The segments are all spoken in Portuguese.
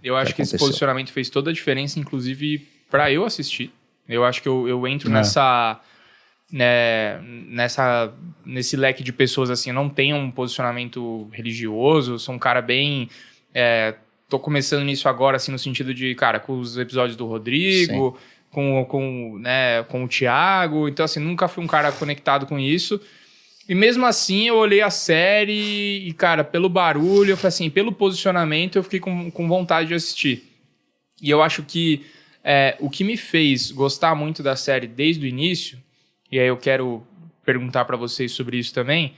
Eu acho que esse posicionamento fez toda a diferença, inclusive, para eu assistir. Eu acho que eu entro nesse leque de pessoas, assim, eu não tenho um posicionamento religioso, sou um cara bem... tô começando nisso agora, assim, no sentido de, cara, com os episódios do Rodrigo, com o Thiago, então, assim, nunca fui um cara conectado com isso. E mesmo assim, eu olhei a série e, cara, pelo barulho, eu falei assim, pelo posicionamento, eu fiquei com vontade de assistir. E eu acho que o que me fez gostar muito da série desde o início, e aí eu quero perguntar para vocês sobre isso também,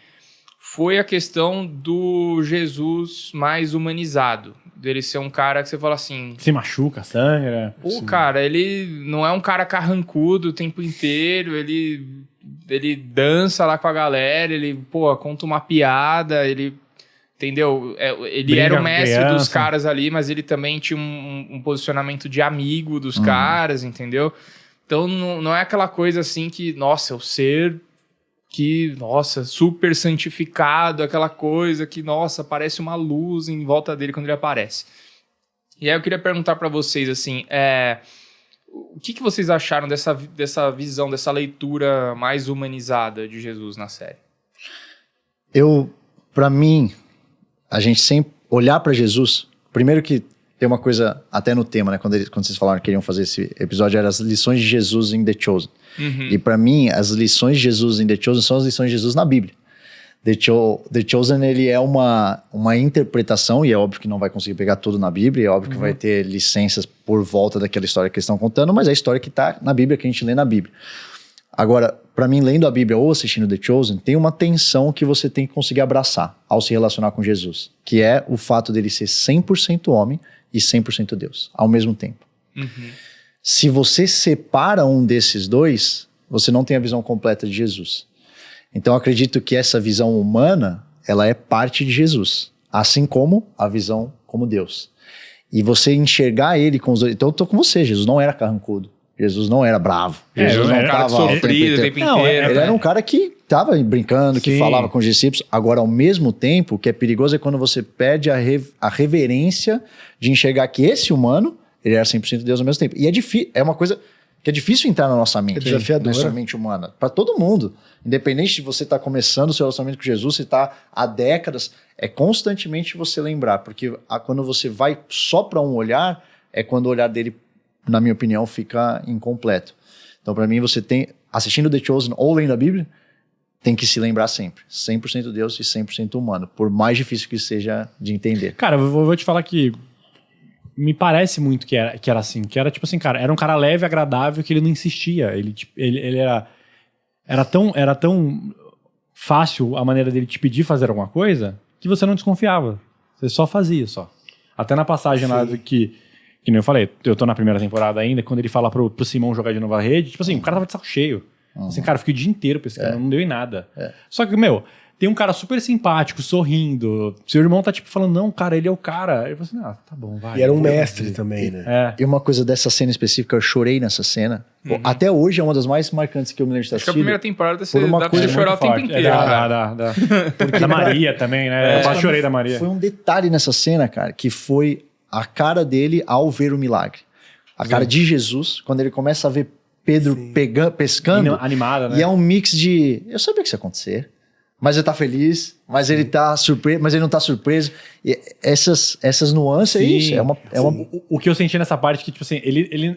foi a questão do Jesus mais humanizado. Dele ser um cara que você fala assim... Se machuca, sangra... Cara, ele não é um cara carrancudo o tempo inteiro, ele dança lá com a galera, ele, conta uma piada, ele... Entendeu? Ele era o mestre dos caras ali, mas ele também tinha um posicionamento de amigo dos caras, entendeu? Então, não é aquela coisa assim que, nossa, o ser que, nossa, super santificado, aquela coisa que, nossa, parece uma luz em volta dele quando ele aparece. E aí eu queria perguntar pra vocês, assim, o que vocês acharam dessa visão, dessa leitura mais humanizada de Jesus na série? Pra mim, a gente sempre olhar pra Jesus, primeiro que tem uma coisa, até no tema, né? Quando vocês falaram que queriam fazer esse episódio, eram as lições de Jesus em The Chosen. Uhum. E pra mim, as lições de Jesus em The Chosen são as lições de Jesus na Bíblia. The Chosen, ele é uma interpretação, e é óbvio que não vai conseguir pegar tudo na Bíblia, é óbvio que vai ter licenças por volta daquela história que eles estão contando, mas é a história que tá na Bíblia, que a gente lê na Bíblia. Agora, pra mim, lendo a Bíblia ou assistindo The Chosen, tem uma tensão que você tem que conseguir abraçar ao se relacionar com Jesus, que é o fato dele ser 100% homem e 100% Deus, ao mesmo tempo. Uhum. Se você separa um desses dois, você não tem a visão completa de Jesus. Então, eu acredito que essa visão humana, ela é parte de Jesus, assim como a visão como Deus. E você enxergar ele com os dois... Então, eu tô com você, Jesus não era carrancudo. Jesus não era bravo. Jesus não estava sofrido o tempo inteiro. Ele era um cara que estava brincando, que falava com os discípulos. Agora, ao mesmo tempo, o que é perigoso é quando você perde a reverência de enxergar que esse humano, ele era 100% Deus ao mesmo tempo. E é uma coisa que é difícil entrar na nossa mente. É desafiador. Na nossa mente humana. Para todo mundo. Independente de você estar começando o seu relacionamento com Jesus, você está há décadas, é constantemente você lembrar. Porque quando você vai só para um olhar, é quando o olhar dele, na minha opinião, fica incompleto. Então, para mim, você tem, assistindo The Chosen ou lendo a Bíblia, tem que se lembrar sempre. 100% Deus e 100% humano. Por mais difícil que seja de entender. Cara, eu vou te falar que me parece muito que era assim. Que era tipo assim, cara, era um cara leve, agradável, que ele não insistia. Ele era tão fácil a maneira dele te pedir fazer alguma coisa que você não desconfiava. Você só fazia, só. Até na passagem lá que nem eu falei, eu tô na primeira temporada ainda, quando ele fala pro Simão jogar de novo a rede, tipo assim, o cara tava de saco cheio. Assim, cara, eu fiquei o dia inteiro pescando, não deu em nada. Só que, tem um cara super simpático, sorrindo. Seu irmão tá tipo falando, não, cara, ele é o cara. Eu falei assim, tá bom, vai. E era um mestre também, né? E uma coisa dessa cena específica, eu chorei nessa cena. Uhum. Até hoje é uma das mais marcantes que eu me lembro de ter assistido. Acho que a primeira temporada dá pra você chorar o tempo inteiro. Dá. Porque da Maria também, né? Eu quase chorei da Maria. Foi um detalhe nessa cena, cara, que foi a cara dele ao ver o milagre. A cara de Jesus, quando ele começa a ver Pedro pescando. Animada, né? E é um mix de... Eu sabia que isso ia acontecer. Mas ele tá feliz, mas ele tá surpreso, mas ele não tá surpreso. E essas nuances é isso. O que eu senti nessa parte, que tipo assim,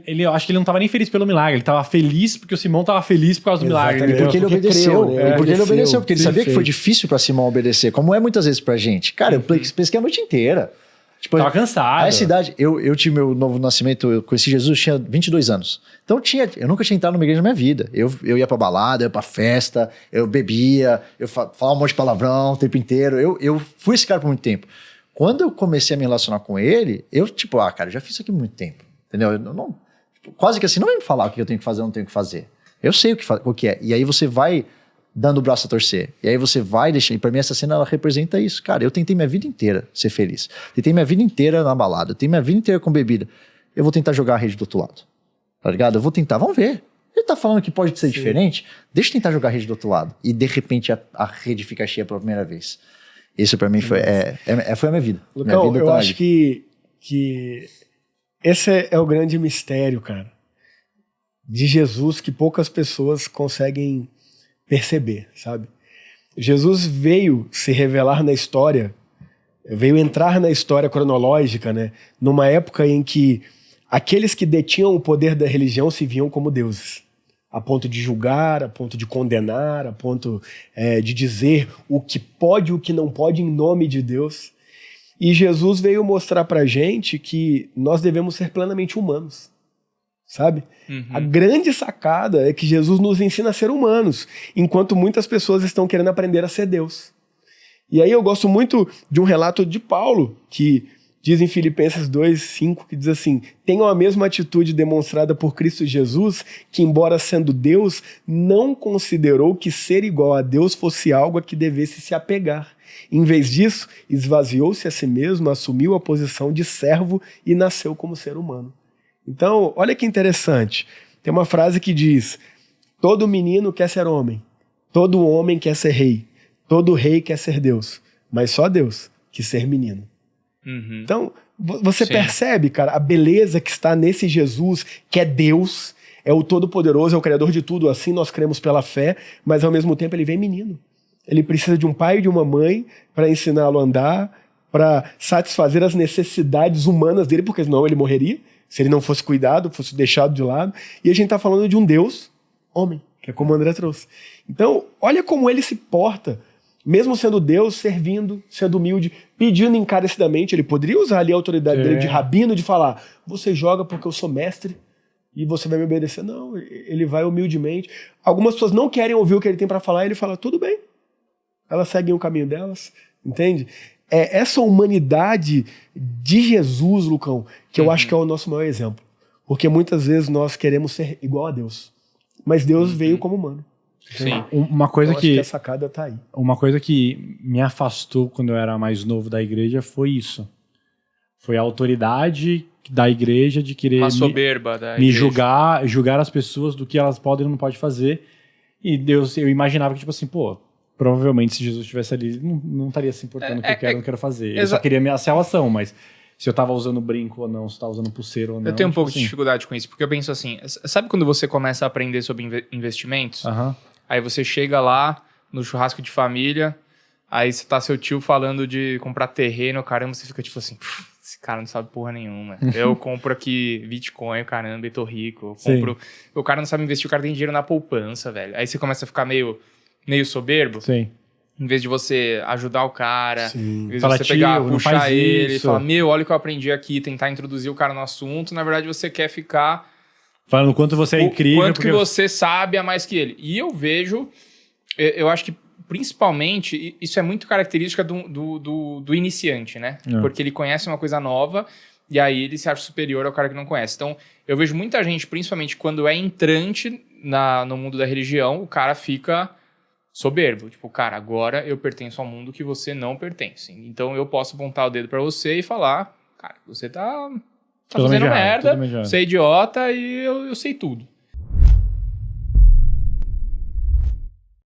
eu acho que ele não tava nem feliz pelo milagre, ele tava feliz porque o Simão tava feliz por causa do milagre. E porque ele obedeceu. Creu, né? Porque ele obedeceu, porque ele sabia que foi difícil pra Simão obedecer, como é muitas vezes pra gente. Cara, eu pesquei a noite inteira. Tipo, tava cansado. Essa idade, eu tive meu novo nascimento, eu conheci Jesus, tinha 22 anos. Então eu nunca tinha entrado numa igreja na minha vida. Eu ia pra balada, eu ia pra festa, eu bebia, eu falava um monte de palavrão o tempo inteiro. Eu fui esse cara por muito tempo. Quando eu comecei a me relacionar com ele, eu tipo, cara, eu já fiz isso aqui há muito tempo. Entendeu? Quase que assim, não vai me falar o que eu tenho que fazer ou não tenho que fazer. Eu sei o que é. E aí você vai dando o braço a torcer. E aí você vai deixando... E pra mim essa cena, ela representa isso. Cara, eu tentei minha vida inteira ser feliz. Tentei minha vida inteira na balada. Tentei minha vida inteira com bebida. Eu vou tentar jogar a rede do outro lado. Tá ligado? Eu vou tentar. Vamos ver. Ele tá falando que pode ser diferente. Deixa eu tentar jogar a rede do outro lado. E de repente a rede fica cheia pela primeira vez. Isso pra mim foi a minha vida. Lucão, eu acho que que esse é o grande mistério, cara, de Jesus, que poucas pessoas conseguem perceber, sabe? Jesus veio se revelar na história, veio entrar na história cronológica, né? Numa época em que aqueles que detinham o poder da religião se viam como deuses, a ponto de julgar, a ponto de condenar, a ponto de dizer o que pode e o que não pode em nome de Deus. E Jesus veio mostrar pra gente que nós devemos ser plenamente humanos, sabe? A grande sacada é que Jesus nos ensina a ser humanos, enquanto muitas pessoas estão querendo aprender a ser Deus. E aí eu gosto muito de um relato de Paulo, que diz em Filipenses 2:5, que diz assim: tenham a mesma atitude demonstrada por Cristo Jesus, que embora sendo Deus, não considerou que ser igual a Deus fosse algo a que devesse se apegar. Em vez disso, esvaziou-se a si mesmo, assumiu a posição de servo e nasceu como ser humano. Então, olha que interessante. Tem uma frase que diz: todo menino quer ser homem, todo homem quer ser rei, todo rei quer ser Deus, mas só Deus quis ser menino. Então, você percebe, cara, a beleza que está nesse Jesus, que é Deus, é o Todo-Poderoso, é o Criador de tudo, assim nós cremos pela fé, mas ao mesmo tempo ele vem menino. Ele precisa de um pai e de uma mãe para ensiná-lo a andar, para satisfazer as necessidades humanas dele, porque senão ele morreria, se ele não fosse cuidado, fosse deixado de lado. E a gente está falando de um Deus homem, que é como o André trouxe. Então, olha como ele se porta, mesmo sendo Deus, servindo, sendo humilde, pedindo encarecidamente. Ele poderia usar ali a autoridade dele de rabino, de falar: você joga porque eu sou mestre e você vai me obedecer. Não, ele vai humildemente. Algumas pessoas não querem ouvir o que ele tem para falar, e ele fala: tudo bem. Elas seguem o caminho delas, entende? É essa humanidade de Jesus, Lucão, que eu acho que é o nosso maior exemplo. Porque muitas vezes nós queremos ser igual a Deus, mas Deus veio como humano. Sim. Uma coisa então, acho que a sacada tá aí. Uma coisa que me afastou quando eu era mais novo da igreja foi isso. Foi a autoridade da igreja de querer uma soberba da me igreja. julgar as pessoas do que elas podem e não podem fazer. E Deus, eu imaginava que, tipo assim, pô, provavelmente se Jesus estivesse ali, não estaria se importando o que eu quero ou não quero fazer. Eu só queria minha salvação, mas se eu tava usando brinco ou não, se tava usando pulseira ou não. Eu tenho um pouco de dificuldade com isso, porque eu penso assim, sabe quando você começa a aprender sobre investimentos? Aí você chega lá no churrasco de família, aí você tá seu tio falando de comprar terreno, caramba, você fica tipo assim, esse cara não sabe porra nenhuma. Eu compro aqui Bitcoin, caramba, e tô rico. O cara não sabe investir, o cara tem dinheiro na poupança, velho. Aí você começa a ficar meio soberbo. Sim. Em vez de você ajudar o cara, em vez de fala, você pegar, tio, puxar ele, isso. falar, olha o que eu aprendi aqui, tentar introduzir o cara no assunto, na verdade você quer ficar... falando o quanto você é incrível. O quanto que você sabe a mais que ele. E eu vejo, eu acho que principalmente, isso é muito característica do iniciante, né? Porque ele conhece uma coisa nova e aí ele se acha superior ao cara que não conhece. Então, eu vejo muita gente, principalmente quando é entrante no mundo da religião, o cara fica soberbo. Tipo, cara, agora eu pertenço ao mundo que você não pertence. Então, eu posso apontar o dedo pra você e falar, cara, você tá fazendo merda, você é idiota e eu sei tudo.